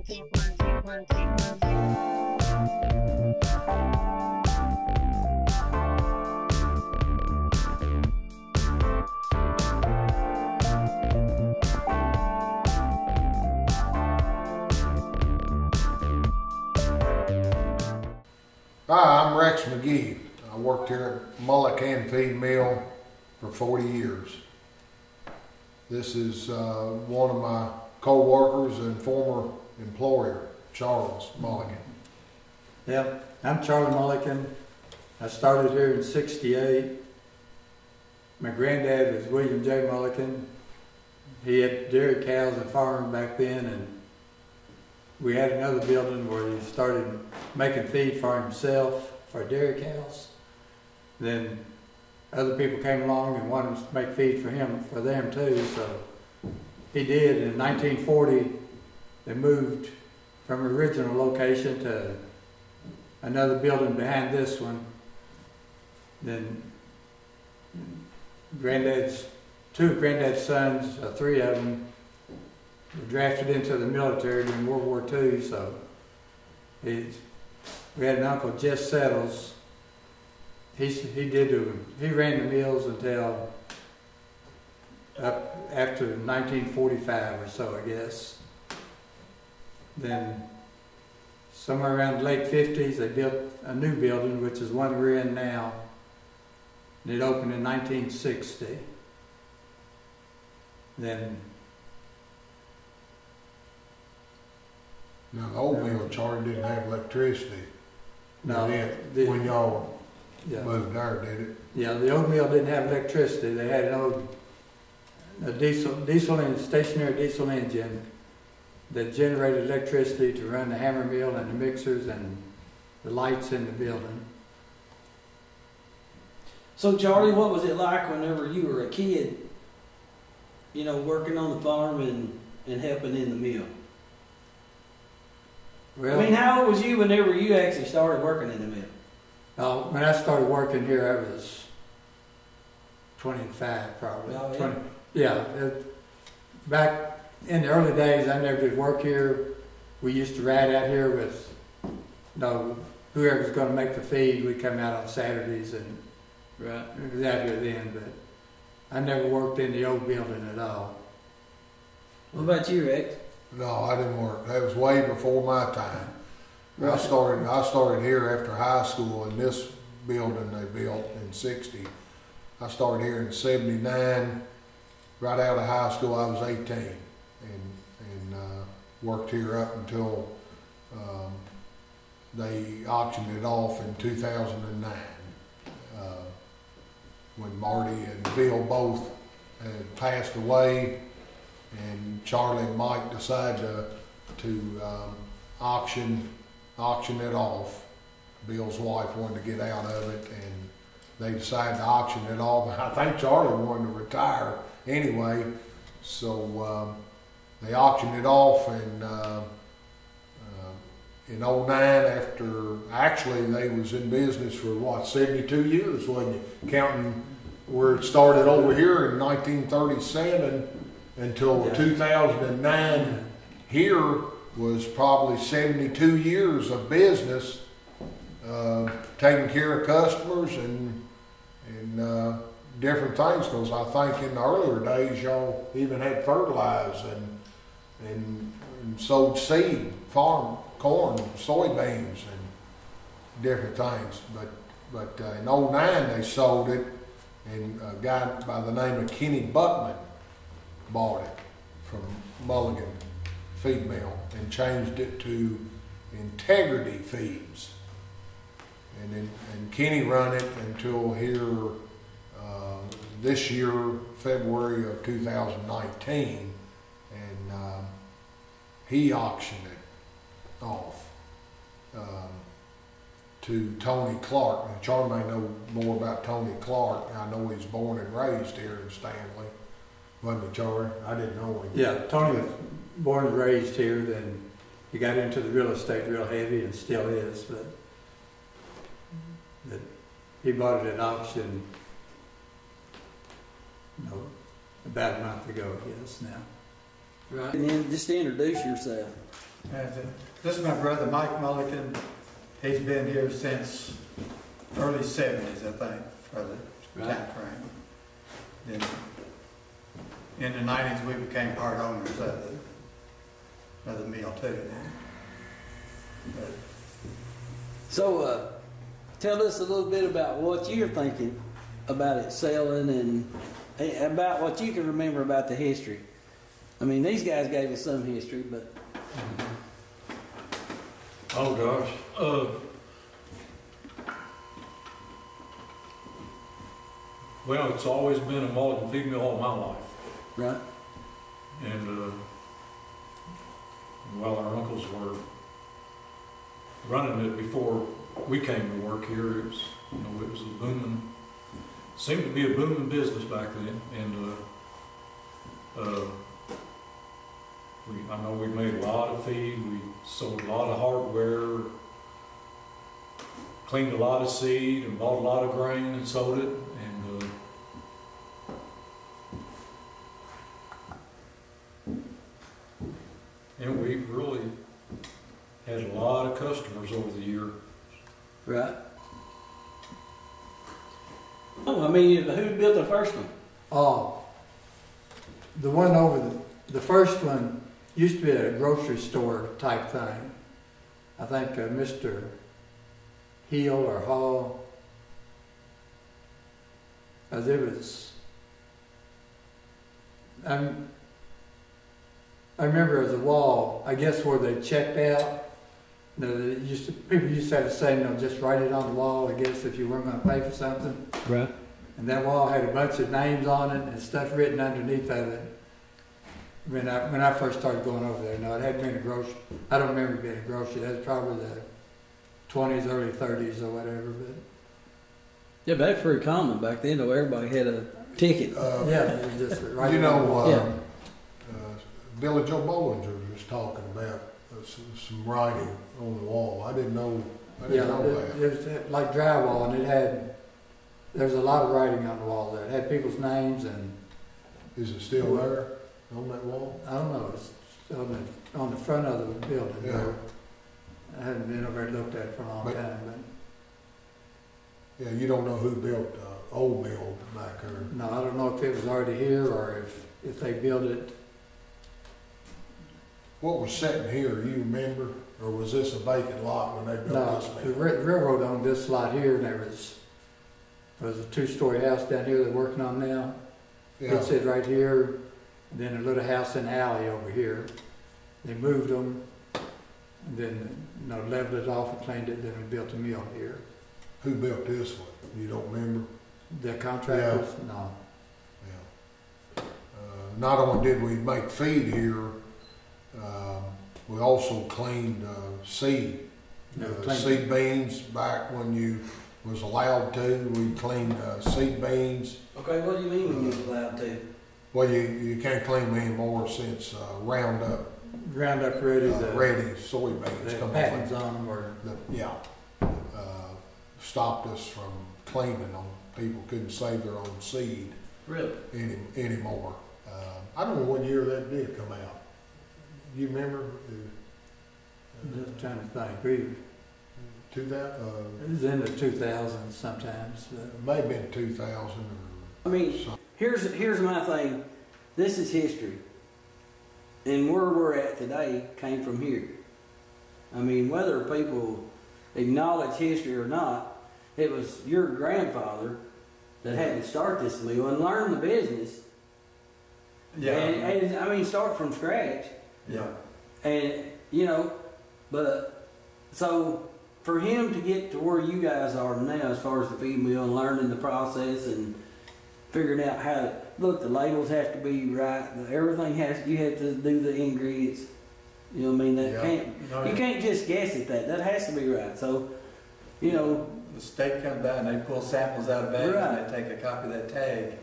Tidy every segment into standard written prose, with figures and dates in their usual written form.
Hi, I'm Rex McGee. I worked here at Mullican Feed Mill for 40 years. This is one of my co-workers and former employer, Charles Mullican. Yep, I'm Charlie Mullican. I started here in '68. My granddad was William J. Mullican. He had dairy cows and farmed back then, and we had another building where he started making feed for himself, for dairy cows. Then other people came along and wanted to make feed for him, for them too, so he did. In 1940, they moved from the original location to another building behind this one. Then two of Granddad's sons, three of them, were drafted into the military during World War II, so we had an uncle, Jess Settles. He ran the mills until up after 1945 or so, I guess. Then somewhere around the late 50s, they built a new building, which is one we're in now. And it opened in 1960. Then Now the old mill, Charlie, didn't have electricity. No, when y'all moved there, did it? Yeah, the old mill didn't have electricity. They had a diesel and stationary diesel engine that generated electricity to run the hammer mill and the mixers and the lights in the building. So Charlie, what was it like whenever you were a kid, you know, working on the farm and helping in the mill? Well, I mean, how old was you whenever you actually started working in the mill? When I started working here, I was 25 probably. Oh, yeah? 20, yeah. Back in the early days, I never did work here. We used to ride out here with whoever was going to make the feed. We'd come out on Saturdays and it was out here then, but I never worked in the old building at all. What about you, Rex? No, I didn't work. That was way before my time. Right. I started here after high school in this building they built in '60. I started here in '79. Right out of high school, I was 18, and worked here up until they auctioned it off in 2009. When Marty and Bill both had passed away, and Charlie and Mike decided to auction it off. Bill's wife wanted to get out of it, and they decided to auction it off. I think Charlie wanted to retire anyway, so they auctioned it off, and in '09, after actually they was in business for what, 72 years, wasn't you? Counting where it started over here in 1937 until 2009. Here was probably 72 years of business, taking care of customers and different things. Because I think in the earlier days, y'all even had fertilized and sowed seed, farm corn, soybeans, and different things. But in '09 they sold it, and a guy by the name of Kenny Buckman bought it from Mullican Feed Mill and changed it to Integrity Feeds. And Kenny run it until here this year, February of 2019, and he auctioned it off to Tony Clark. Now, Charlie may know more about Tony Clark. I know he's born and raised here in Stanley. Wasn't he, Charlie? I didn't know him. Yeah, Tony was born and raised here. Then he got into the real estate real heavy and still is, but he bought it at auction about a month ago, I guess, now. Right. And then just introduce yourself. This is my brother Mike Mullican. He's been here since early 70s, I think, for the time frame. Then in the 90s, we became part owners of the mill too. But, So, tell us a little bit about what you're thinking about it selling and about what you can remember about the history. I mean, these guys gave us some history, but... Oh gosh. Well, it's always been a Mullican feed mill all my life. Right. And while our uncles were running it before we came to work here, it was, it was a booming, seemed to be a booming business back then. And I know we made a lot of feed, we sold a lot of hardware, cleaned a lot of seed and bought a lot of grain and sold it. And we really had a lot of customers over the year. Right. Oh, I mean, who built the first one? oh, the one over the first one used to be a grocery store type thing. I think Mr. Hill or Hall, as it was. I remember as a wall, I guess where they checked out. People used to have to say, just write it on the wall, I guess, if you weren't going to pay for something. Right. And that wall had a bunch of names on it and stuff written underneath of it. When I first started going over there, no, it hadn't been a grocery. I don't remember it being a grocery. That was probably the 20s, early 30s or whatever. But Yeah, but that's pretty common back then, though. Everybody had a ticket. yeah, it was just right. Billy Joe Bollinger was talking about some writing on the wall. I didn't know that. It was like drywall, and there's a lot of writing on the wall there. It had people's names and. Is it still there on that wall? I don't know. It's on the front of the building. Yeah. There. I haven't been over there and looked at it for a long time, but. Yeah, you don't know who built old mill back there. No, I don't know if it was already here or if they built it. What was sitting here, you remember? Or was this a vacant lot when they built No, this the mill? railroad owned this lot here, and there was a two-story house down here they're working on now. Yeah. It said right here, and then a little house in the alley over here. They moved them, and then leveled it off and cleaned it, then we built a mill here. Who built this one? You don't remember? The contractors? Yeah. No. Yeah. Not only did we make feed here, we also cleaned seed. Seed beans back when you was allowed to. We cleaned seed beans. Okay, what do you mean when you was allowed to? Well, you can't clean them anymore since Roundup Ready, ready soybeans the come patents on. on them were. Stopped us from cleaning them. People couldn't save their own seed Really? anymore. I don't know what year that did come out. You remember? Just trying to think. 2000? It was in the 2000s sometimes. It may have been 2000 I mean, something. here's my thing. This is history. And where we're at today came from here. I mean, whether people acknowledge history or not, it was your grandfather that had to start this mill and learn the business. Yeah. And I mean, start from scratch. Yeah. And, but so for him to get to where you guys are now as far as the feed mill and learning the process and figuring out how to, look, the labels have to be right, everything you have to do the ingredients. You know what I mean? You can't just guess at that. That has to be right. So, the state comes out and they pull samples out of bags Right. and they take a copy of that tag.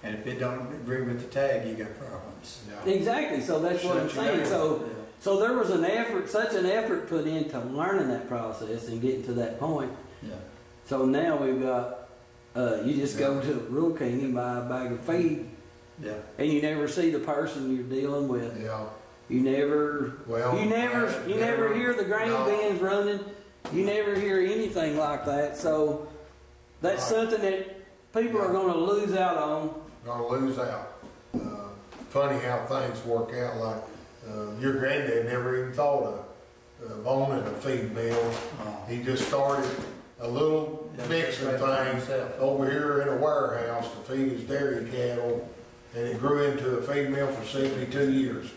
And if it don't agree with the tag, you got problems. Yeah. Exactly. So that's what I'm Shut you saying. down. So there was such an effort put into learning that process and getting to that point. Yeah. So now we've got, you just go to Rural King and buy a bag of feed, Yeah. and you never see the person you're dealing with. Yeah. You never, Well, you never hear the grain no. bins running. You never hear anything like that. So that's Right. something that people are going to lose out on. Gonna lose out. Funny how things work out. Like your granddad never even thought of owning a feed mill. He just started a little mixing thing over here in a warehouse to feed his dairy cattle, and it grew into a feed mill for 72 years.